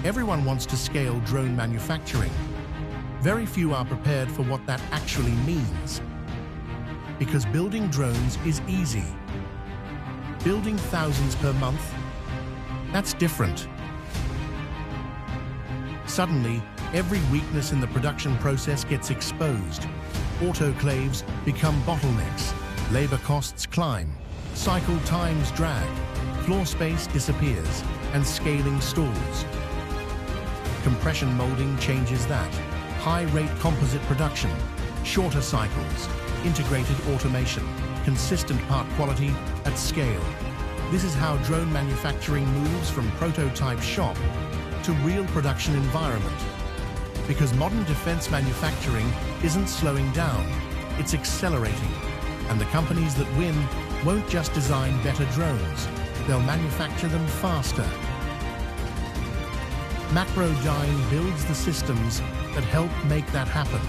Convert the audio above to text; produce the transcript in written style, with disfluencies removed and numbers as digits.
Everyone wants to scale drone manufacturing. Very few are prepared for what that actually means. Because building drones is easy. Building thousands per month, that's different. Suddenly, every weakness in the production process gets exposed. Autoclaves become bottlenecks, labor costs climb, cycle times drag, floor space disappears, and scaling stalls. Compression molding changes that. High-rate composite production, shorter cycles, integrated automation, consistent part quality at scale. This is how drone manufacturing moves from prototype shop to real production environment. Because modern defense manufacturing isn't slowing down, it's accelerating. And the companies that win won't just design better drones, they'll manufacture them faster. Macrodyne builds the systems that help make that happen.